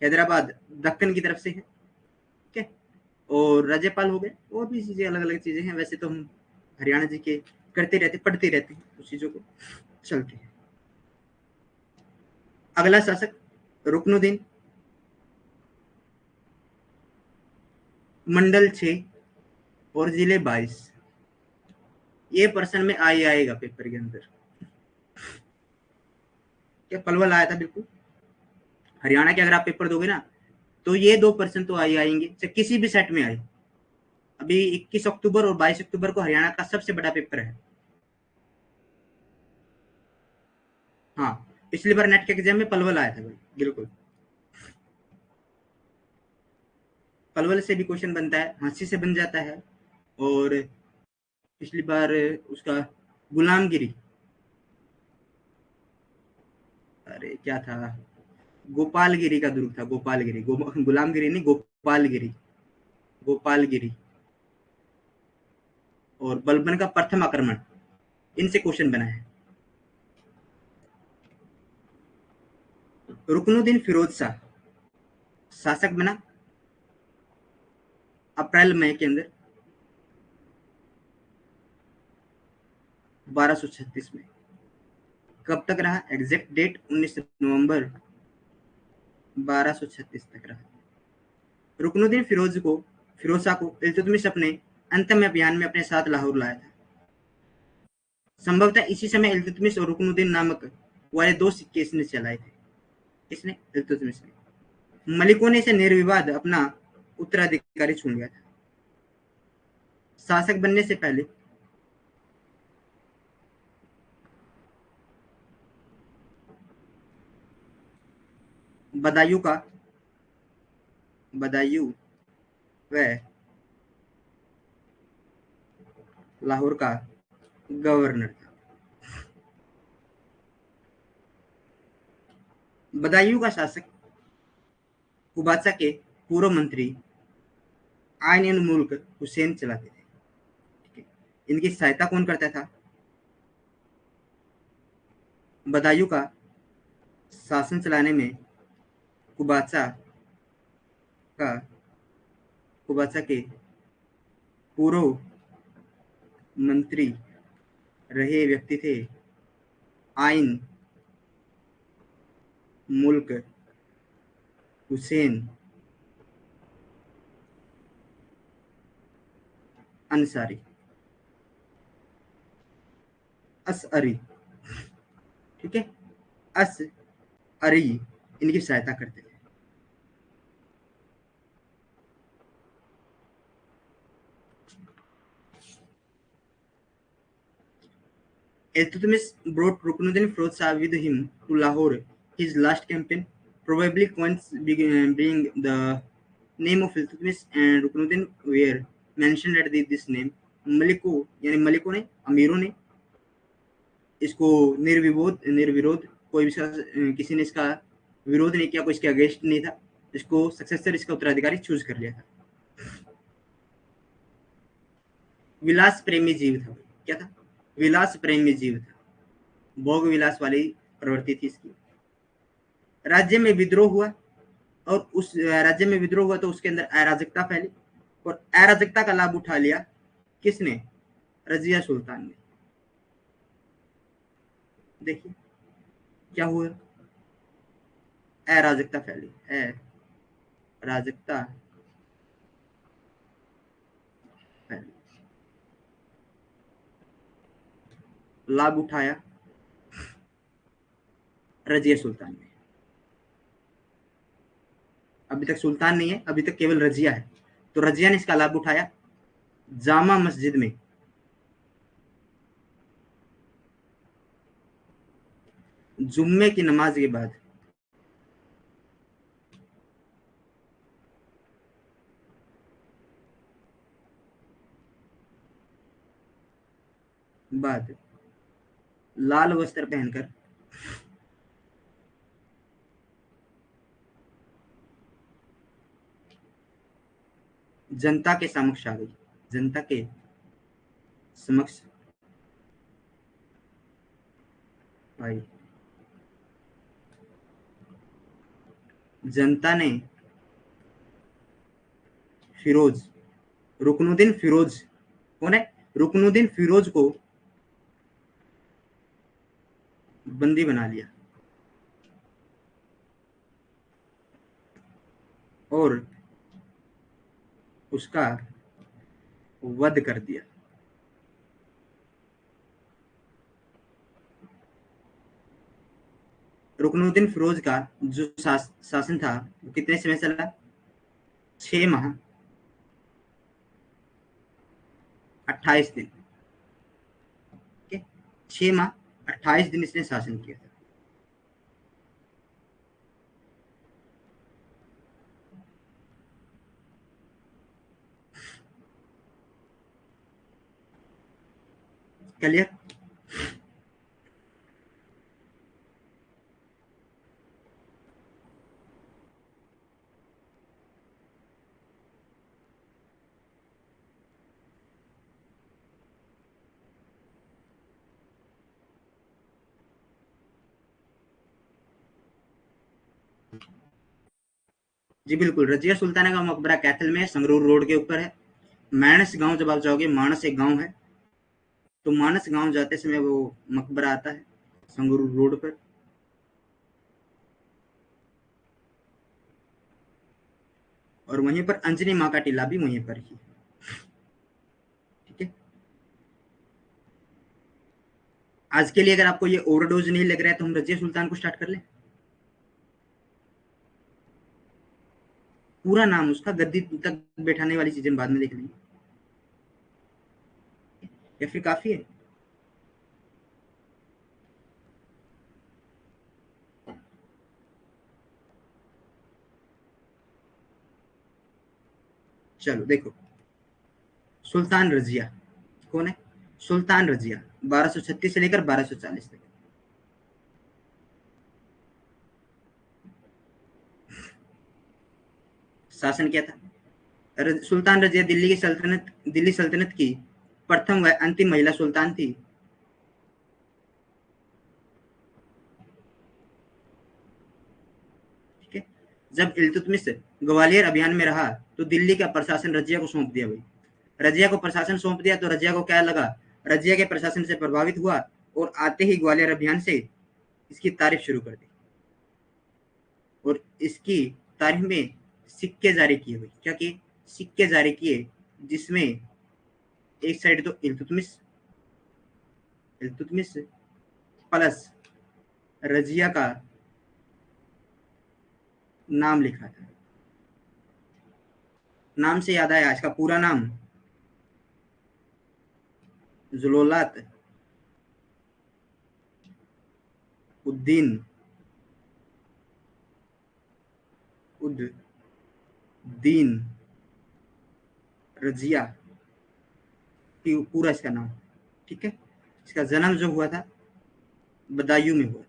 हैदराबाद दक्कन की तरफ से है। ठीक है, और राज्यपाल हो गए। और भी चीजें अलग अलग चीजें हैं, वैसे तो हम हरियाणा जी के करते रहते पढ़ते रहते हैं उस चीजों को चलते हैं। अगला शासक रुकनुद्दीन, मंडल 6 और जिले 22। ये पर्सन में आई आएगा पेपर के अंदर। क्या पलवल आया था? बिल्कुल। हरियाणा के अगर आप पेपर दोगे ना तो ये 2% तो आई आएंगे, चाहे किसी भी सेट में आए। अभी 21 अक्टूबर और 22 अक्टूबर को हरियाणा का सबसे बड़ा पेपर है। हाँ, पिछली बार नेट के एग्जाम में पलवल आया था भाई, बिल्कुल। पलवल से भी क्वेश्चन बनता है, हाँसी से बन जाता है। और पिछली बार उसका गुलामगिरी, अरे क्या था, गोपालगिरी का दुर्ग था। गोपालगिरी, गुलामगिरी नहीं, गोपालगिरी। गोपालगिरी और बलबन का प्रथम आक्रमण, इनसे क्वेश्चन बना है। रुकनुद्दीन फिरोज शाह शासक बना अप्रैल मई के अंदर 1236 में। कब तक रहा? एग्जैक्ट डेट 19 नवंबर 1236 तक रहा। रुकनुद्दीन फिरोज शाह को इल्तुतमिश अपने अंतिम अभियान में अपने साथ लाहौर लाया था। संभवतः इसी समय इल्तुतमिश और रुकनुद्दीन नामक वाले 2 सिक्के इसने चलाए थे। इसने इल्तुतमिश ने। मलिकों ने इसे निर्विवाद अपना उत्तराधिकारी चुन लिया था। शासक बनने से पहले बदायूं का बदायूं व लाहौर का गवर्नर था। बदायूं का शासक कुबाचा के पूर्व मंत्री आइन एन मुल्क हुसैन चलाते थे। ठीक है? इनकी सहायता कौन करता था? बदायूं का शासन चलाने में कुबाचा का कुबाचा के पूर्व मंत्री रहे व्यक्ति थे, आइन मुल्क हुसैन अंसारी असअरी। ठीक है, असअरी इनकी सहायता करते थे। Iltutmish brought Ruknuddin Firoz's Shah with him to Lahore. His last campaign, probably coins being the name of Iltutmish and Ruknuddin were mentioned at this name. मलिकों यानी मलिकों ने, अमीरों ने इसको निर्विरोध कोई भी किसी ने इसका विरोध नहीं किया, कोई इसके अगेंस्ट नहीं था, इसको सक्सेसर, इसका उत्तराधिकारी चूज कर लिया था। विलास प्रेमी जीव था। क्या था? विलास प्रेमी जीव था, भोग विलास वाली प्रवृत्ति थी इसकी। राज्य में विद्रोह हुआ, और उस राज्य में विद्रोह हुआ तो उसके अंदर अराजकता फैली, और अराजकता का लाभ उठा लिया किसने? रजिया सुल्तान ने। देखिए क्या हुआ, अराजकता फैली, अराजकता फैली, लाभ उठाया रजिया सुल्तान ने। अभी तक सुल्तान नहीं है, अभी तक केवल रजिया है, तो रजिया ने इसका लाभ उठाया। जामा मस्जिद में जुम्मे की नमाज के बाद लाल वस्त्र पहनकर जनता के समक्ष आ गई, जनता के समक्ष आई। जनता ने फिरोज, रुकनुद्दीन फिरोज, कौन है? रुकनुद्दीन फिरोज को बंदी बना लिया और उसका वध कर दिया। रुकनुद्दीन फिरोज का जो शासन था वो कितने समय चला? 6 माह 28 दिन। 6 माह 28 दिन इसने शासन किया था। क्लियर? जी बिल्कुल, रजिया सुल्ताना का मकबरा कैथल में, संगरूर रोड के ऊपर है। मानस गांव जब आप जाओगे, मानस एक गांव है, तो मानस गांव जाते समय वो मकबरा आता है संगरूर रोड पर। और वहीं पर अंजनी माँ का टीला भी वहीं पर ही। ठीक है, आज के लिए अगर आपको ये ओवरडोज नहीं लग रहा है तो हम रजिया सुल्तान को स्टार्ट कर लें। पूरा नाम उसका, गद्दी तक बैठाने वाली चीजें बाद में देख लेंगे, या फिर काफी है? चलो देखो, सुल्तान रजिया कौन है? सुल्तान रजिया 1236 से लेकर 1240 तक। शासन क्या था? सुल्तान रजिया दिल्ली सल्तनत की प्रथम व अंतिम महिला सुल्तान थी। ठीक है, जब इल्तुतमिश ग्वालियर अभियान में रहा तो दिल्ली का प्रशासन रजिया को सौंप दिया। भाई रजिया को प्रशासन सौंप दिया तो रजिया को क्या लगा? रजिया के प्रशासन से प्रभावित हुआ और आते ही ग्वालियर अभियान से इसकी तारीफ शुरू कर दी और इसकी तारीफ में सिक्के जारी किए हुए, क्या किए, सिक्के जारी किए, जिसमें एक साइड तो इल्तुतमिश इल्तुतमिश प्लस रजिया का नाम लिखा था। नाम से याद आया, इसका पूरा नाम जुलोलात उद्दीन उद्दीन रजिया की पूरा इसका नाम, ठीक है। इसका जन्म जो हुआ था बदायूं में हुआ।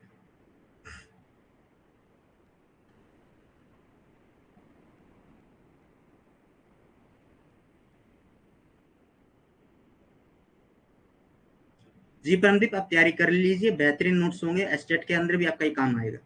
जी परमदीप, आप तैयारी कर लीजिए, बेहतरीन नोट्स होंगे, एस्टेट के अंदर भी आपका ही काम आएगा।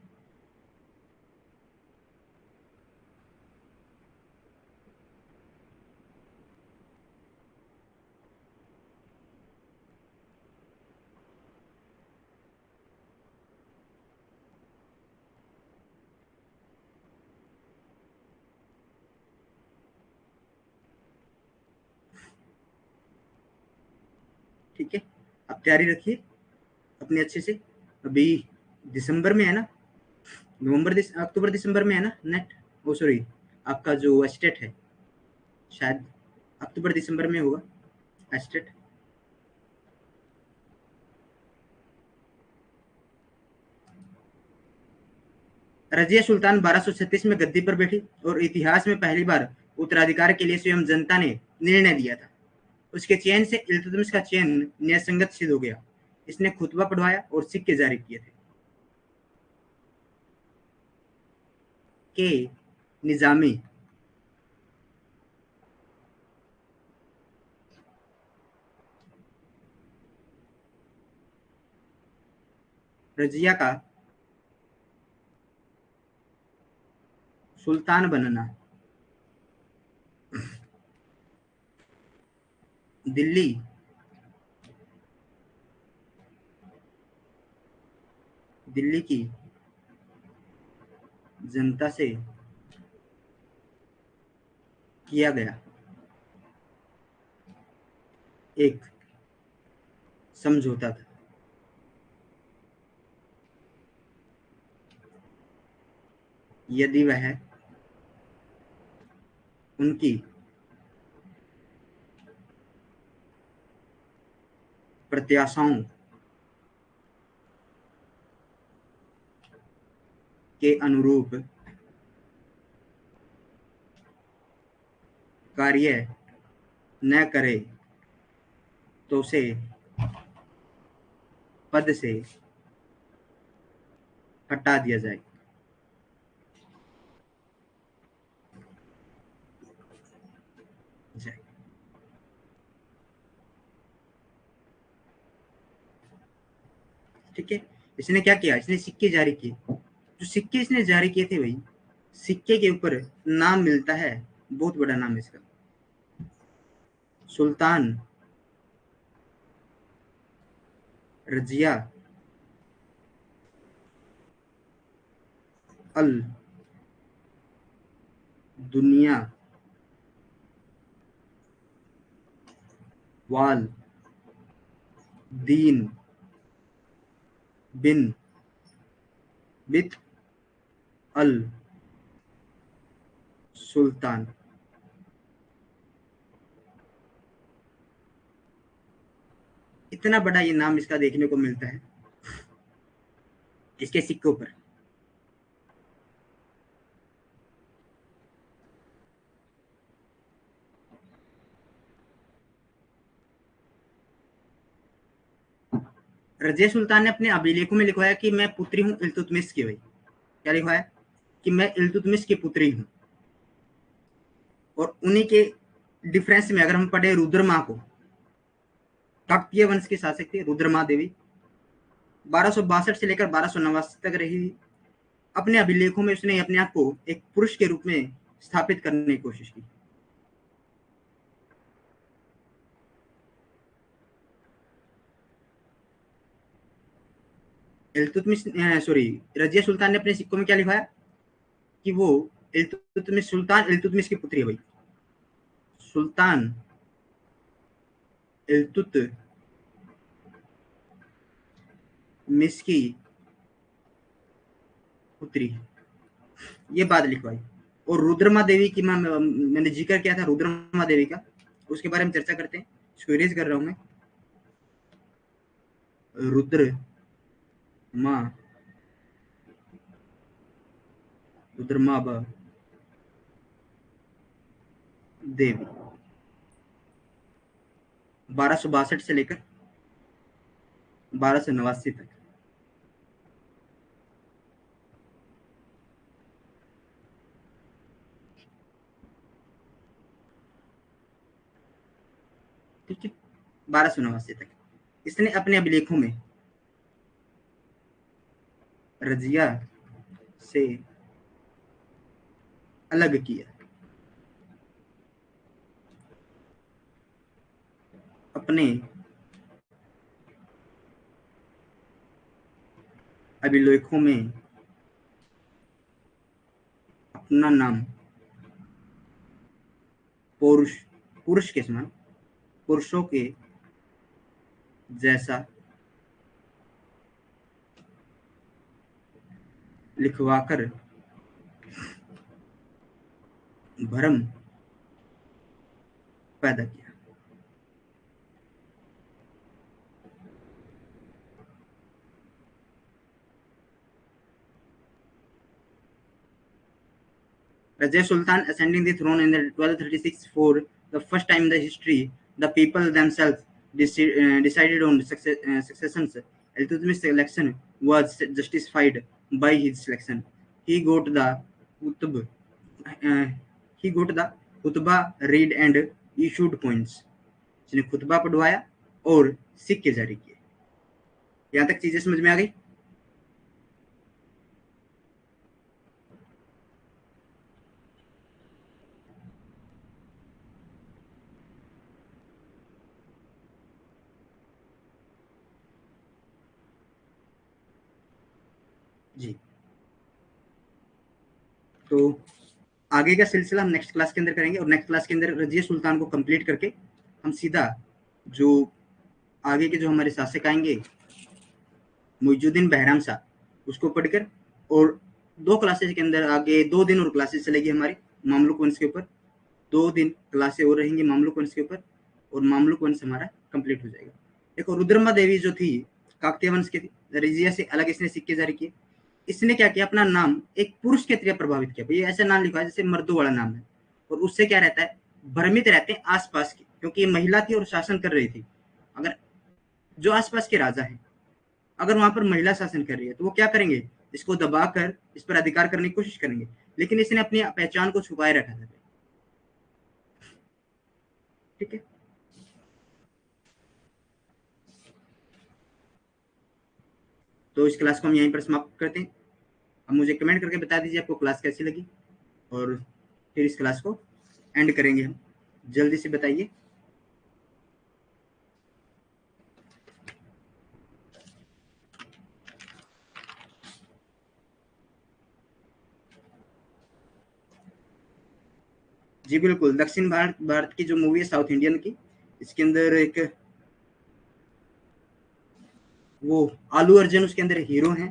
ठीक है, आप तैयारी रखिए अपनी अच्छे से। अभी दिसंबर में है ना, अक्टूबर दिसंबर में है ना नेट, ओ सॉरी, आपका जो एस्टेट है शायद अक्टूबर दिसंबर में होगा एस्टेट। रजिया सुल्तान 1236 में गद्दी पर बैठी और इतिहास में पहली बार उत्तराधिकार के लिए स्वयं जनता ने निर्णय दिया था। उसके चयन से इल्तुतमिश का चयन न्यायसंगत सिद्ध हो गया। इसने खुतबा पढ़वाया और सिक्के जारी किए थे। के निजामी रजिया का सुल्तान बनना दिल्ली की जनता से किया गया एक समझौता था। यदि वह उनकी प्रत्याशाओं के अनुरूप कार्य न करे तो उसे पद से हटा दिया जाए। ठीक है, इसने क्या किया, इसने सिक्के जारी किए। जो सिक्के इसने जारी किए थे भाई, सिक्के के ऊपर नाम मिलता है, बहुत बड़ा नाम है इसका, सुल्तान रजिया अल दुनिया वाल दीन बिन बित अल सुल्तान। इतना बड़ा ये नाम इसका देखने को मिलता है इसके सिक्कों पर। रजिया सुल्तान ने अपने अभिलेखों में लिखवाया कि मैं पुत्री हूं इल्तुतमिश की। भाई क्या लिखवाया कि मैं इल्तुतमिश की पुत्री हूं। और उन्हीं के डिफरेंस में अगर हम पढ़े रुद्रमा को, काकतीय वंश की शासक थी रुद्रमा देवी, 1262 से लेकर 1289 तक रही। अपने अभिलेखों में उसने अपने आप को एक पुरुष के रूप में स्थापित करने की कोशिश की। इल्तुतमिश सॉरी रजिया सुल्तान ने अपने सिक्कों में क्या लिखवाया कि वो इल्तुतमिश सुल्तान इल्तुतमिश की पुत्री है भाई, सुल्तान इल्तुतमिश की पुत्री, ये बात लिखवाई। और रुद्रमा देवी की मैंने जिक्र किया था रुद्रमा देवी का, उसके बारे में चर्चा करते हैं। इसको इरेज कर रहा हूं मैं। रुद्रमा देवी 1262 से लेकर 1289 तक। ठीक है, 1289 तक इसने अपने अभिलेखों में रजिया से अलग किया, अपने अभिलेखों में अपना नाम पुरुष के समान, पुरुषों के जैसा लिखवाकर भ्रम पैदा किया। Rajah Sultan ascending the throne in 1236 for the first time in the history, the people themselves decided on successions. Iltutmish's election was justified by his selection. He got the Qutb, he got the Khutba read and issued points. उसने खुतबा पढ़वाया और सिक्के जारी किए। यहाँ तक चीजें समझ में आ गई? जी, तो आगे का सिलसिला हम नेक्स्ट क्लास के अंदर करेंगे, और नेक्स्ट क्लास के अंदर रजिया सुल्तान को कंप्लीट करके हम सीधा जो आगे के जो हमारे शासक आएंगे मुइजुद्दीन बहराम शाह, उसको पढ़कर, और 2 क्लासेस के अंदर आगे 2 दिन और क्लासेस चलेगी हमारी मामलुक वंश के ऊपर। 2 दिन क्लासें और रहेंगी मामलुक वंश के ऊपर, और मामलुक वंश हमारा कंप्लीट हो जाएगा। देखो रुद्रमा देवी जो थी काकतीय वंश की थी, रजिया से अलग इसने सिक्के जारी किए। इसने क्या किया, अपना नाम एक पुरुष के तरह प्रभावित किया। भाई ऐसा नाम लिखा है जैसे मर्दों वाला नाम है, और उससे क्या रहता है, भ्रमित रहते हैं आसपास की, क्योंकि ये महिला थी और शासन कर रही थी। अगर जो आसपास के राजा हैं, अगर वहां पर महिला शासन कर रही है तो वो क्या करेंगे, इसको दबाकर इस पर अधिकार करने की कोशिश करेंगे। लेकिन इसने अपनी पहचान को छुपाए रखा था। ठीक है, तो इस क्लास को हम यहीं पर समाप्त करते हैं। अब मुझे कमेंट करके बता दीजिए आपको क्लास कैसी लगी, और फिर इस क्लास को एंड करेंगे हम। जल्दी से बताइए। जी बिल्कुल, दक्षिण भारत की जो मूवी है साउथ इंडियन की, इसके अंदर एक वो आलू अर्जुन उसके अंदर हीरो हैं।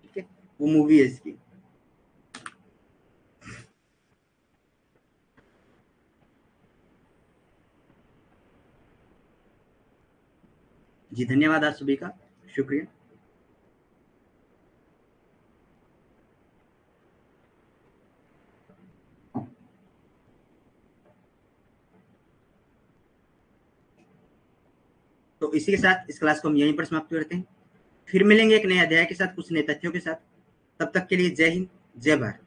ठीक है, वो मूवी है इसकी। जी धन्यवाद आप सभी का, शुक्रिया। तो इसी के साथ इस क्लास को हम यहीं पर समाप्त करते हैं। फिर मिलेंगे एक नए अध्याय के साथ, कुछ नए तथ्यों के साथ। तब तक के लिए जय हिंद, जय भारत।